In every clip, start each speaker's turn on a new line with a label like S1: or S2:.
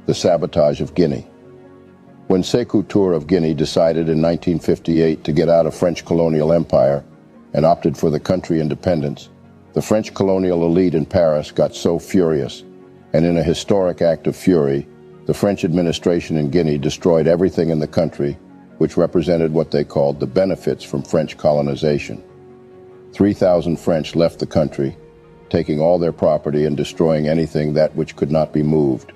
S1: the sabotage of Guinea. When Sékou Touré of Guinea decided in 1958 to get out of French colonial empire and opted for the country independence, the French colonial elite in Paris got so furious, and in a historic act of fury, the French administration in Guinea destroyed everything in the country, which represented what they called the benefits from French colonization. 3,000 French left the country, taking all their property and destroying anything that which could not be moved.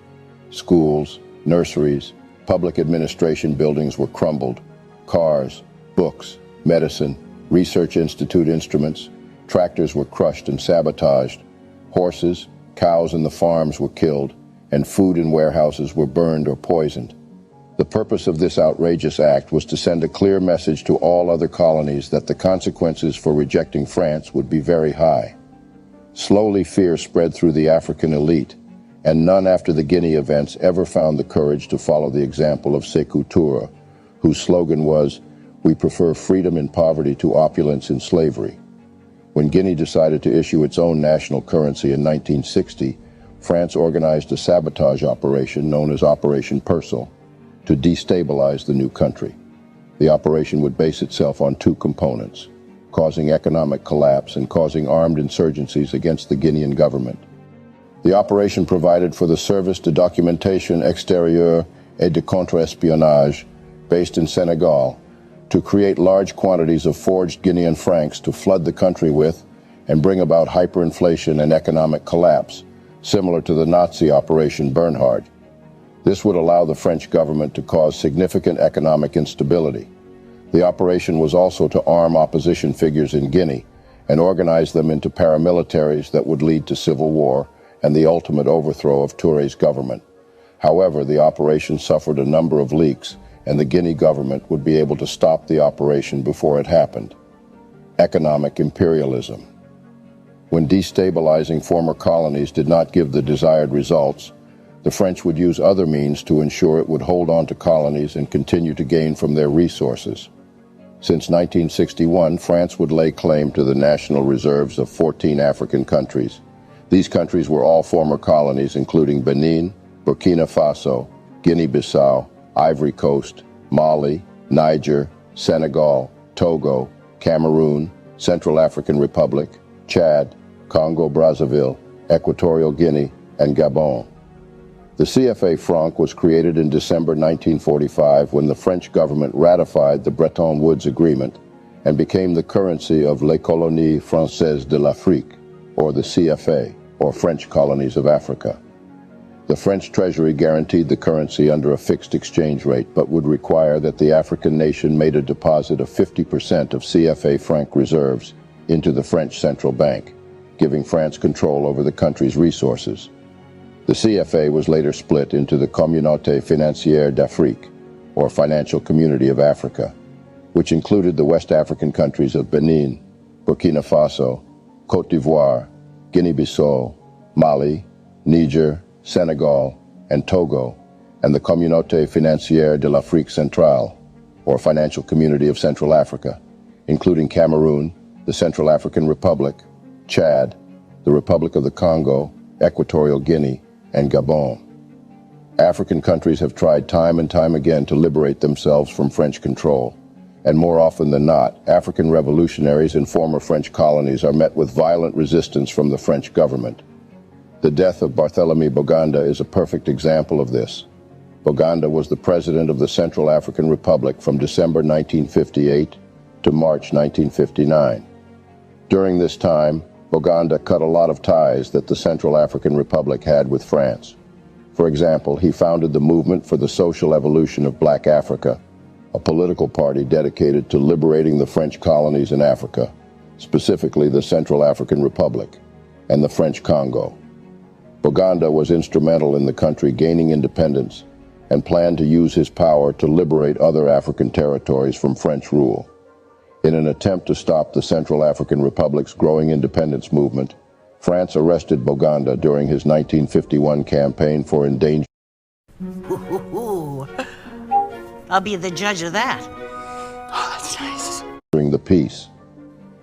S1: Schools, nurseries, public administration buildings were crumbled. Cars, books, medicine, research institute instruments, tractors were crushed and sabotaged. Horses, cows in the farms were killed, and food in warehouses were burned or poisoned. The purpose of this outrageous act was to send a clear message to all other colonies that the consequences for rejecting France would be very high. Slowly, fear spread through the African elite, and none after the Guinea events ever found the courage to follow the example of Sékou Touré, whose slogan was, "We prefer freedom in poverty to opulence in slavery." When Guinea decided to issue its own national currency in 1960, France organized a sabotage operation known as Operation Persil to destabilize the new country. The operation would base itself on two components: causing economic collapse and causing armed insurgencies against the Guinean government. The operation provided for the Service de Documentation Extérieure et de Contre-Espionnage, based in Senegal, to create large quantities of forged Guinean francs to flood the country with and bring about hyperinflation and economic collapse, similar to the Nazi Operation Bernhard. This would allow the French government to cause significant economic instability. The operation was also to arm opposition figures in Guinea and organize them into paramilitaries that would lead to civil war and the ultimate overthrow of Touré's government. However, the operation suffered a number of leaks, and the Guinea government would be able to stop the operation before it happened. Economic imperialism. When destabilizing former colonies did not give the desired results, the French would use other means to ensure it would hold on to colonies and continue to gain from their resources. Since 1961, France would lay claim to the national reserves of 14 African countries. These countries were all former colonies, including Benin, Burkina Faso, Guinea-Bissau, Ivory Coast, Mali, Niger, Senegal, Togo, Cameroon, Central African Republic, Chad, Congo-Brazzaville, Equatorial Guinea, and Gabon. The CFA franc was created in December 1945 when the French government ratified the Bretton Woods Agreement and became the currency of Les Colonies Françaises de l'Afrique, or the CFA, or French Colonies of Africa. The French treasury guaranteed the currency under a fixed exchange rate, but would require that the African nation made a deposit of 50% of CFA franc reserves into the French central bank, giving France control over the country's resources. The CFA was later split into the Communauté Financière d'Afrique, or Financial Community of Africa, which included the West African countries of Benin, Burkina Faso, Côte d'Ivoire, Guinea-Bissau, Mali, Niger, Senegal, and Togo, and the Communauté Financière de l'Afrique Centrale, or Financial Community of Central Africa, including Cameroon, the Central African Republic, Chad, the Republic of the Congo, Equatorial Guinea, and Gabon. African countries have tried time and time again to liberate themselves from French control, and more often than not, African revolutionaries in former French colonies are met with violent resistance from the French government. The death of Barthélemy Boganda is a perfect example of this. Boganda was the president of the Central African Republic from December 1958 to March 1959. During this time, Boganda cut a lot of ties that the Central African Republic had with France. For example, he founded the Movement for the Social Evolution of Black Africa, a political party dedicated to liberating the French colonies in Africa, specifically the Central African Republic and the French Congo. Boganda was instrumental in the country gaining independence and planned to use his power to liberate other African territories from French rule. In an attempt to stop the Central African Republic's growing independence movement, France arrested Boganda during his 1951 campaign for endangering.
S2: I'll be the judge of that.
S3: Oh, that's nice.
S1: The peace.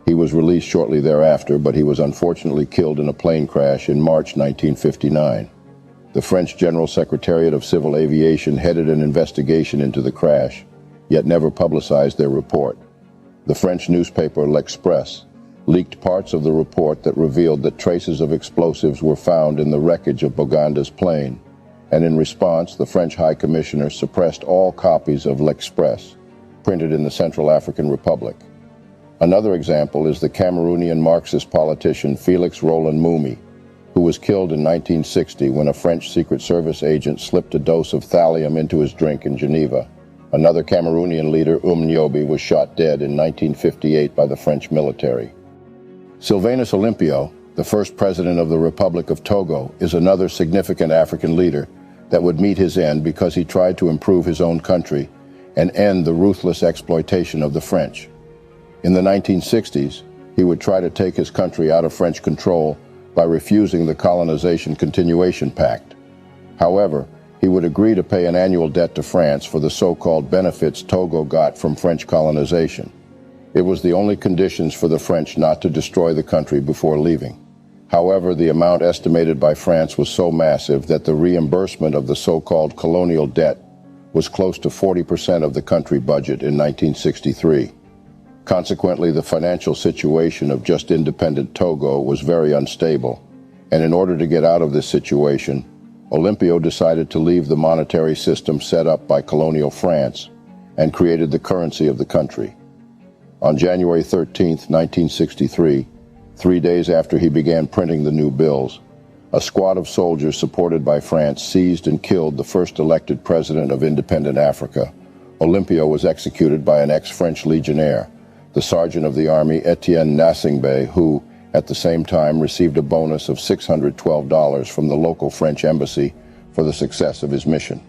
S1: He was released shortly thereafter, but he was unfortunately killed in a plane crash in March 1959. The French General Secretariat of Civil Aviation headed an investigation into the crash, yet never publicized their report. The French newspaper L'Express leaked parts of the report that revealed that traces of explosives were found in the wreckage of Boganda's plane, and in response, the French High Commissioner suppressed all copies of L'Express, printed in the Central African Republic. Another example is the Cameroonian Marxist politician Félix Roland Moumi, who was killed in 1960 when a French Secret Service agent slipped a dose of thallium into his drink in Geneva. Another Cameroonian leader, Nyobi, was shot dead in 1958 by the French military. Sylvanus Olympio, the first president of the Republic of Togo, is another significant African leader that would meet his end because he tried to improve his own country and end the ruthless exploitation of the French. In the 1960s, he would try to take his country out of French control by refusing the Colonization Continuation Pact. However, he would agree to pay an annual debt to France for the so-called benefits Togo got from French colonization. It was the only conditions for the French not to destroy the country before leaving. However, the amount estimated by France was so massive that the reimbursement of the so-called colonial debt was close to 40% of the country budget in 1963. Consequently, the financial situation of just independent Togo was very unstable, and in order to get out of this situation, Olympio decided to leave the monetary system set up by colonial France and created the currency of the country. On January 13, 1963, 3 days after he began printing the new bills, a squad of soldiers supported by France seized and killed the first elected president of independent Africa. Olympio was executed by an ex-French legionnaire, the sergeant of the army Etienne Nassingbe, who, at the same time, received a bonus of $612 from the local French embassy for the success of his mission.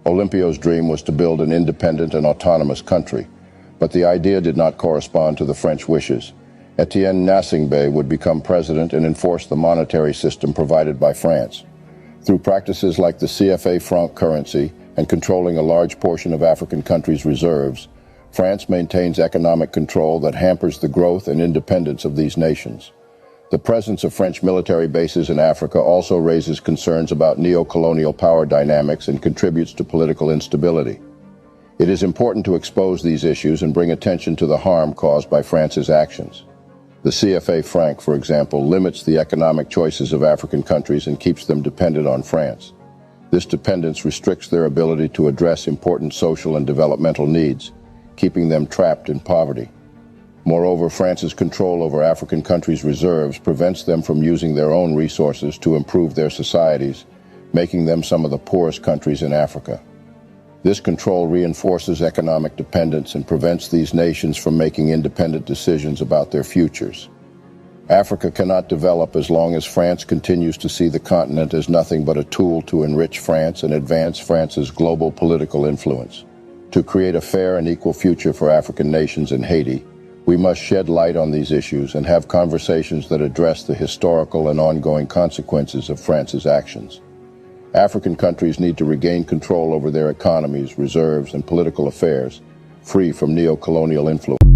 S1: Olympio's dream was to build an independent and autonomous country, but the idea did not correspond to the French wishes. Etienne Nassingbe would become president and enforce the monetary system provided by France. Through practices like the CFA franc currency and controlling a large portion of African countries' reserves, France maintains economic control that hampers the growth and independence of these nations. The presence of French military bases in Africa also raises concerns about neo-colonial power dynamics and contributes to political instability. It is important to expose these issues and bring attention to the harm caused by France's actions. The CFA franc, for example, limits the economic choices of African countries and keeps them dependent on France. This dependence restricts their ability to address important social and developmental needs, keeping them trapped in poverty. Moreover, France's control over African countries' reserves prevents them from using their own resources to improve their societies, making them some of the poorest countries in Africa. This control reinforces economic dependence and prevents these nations from making independent decisions about their futures. Africa cannot develop as long as France continues to see the continent as nothing but a tool to enrich France and advance France's global political influence. To create a fair and equal future for African nations in Haiti, we must shed light on these issues and have conversations that address the historical and ongoing consequences of France's actions. African countries need to regain control over their economies, reserves, and political affairs, free from neo-colonial influence.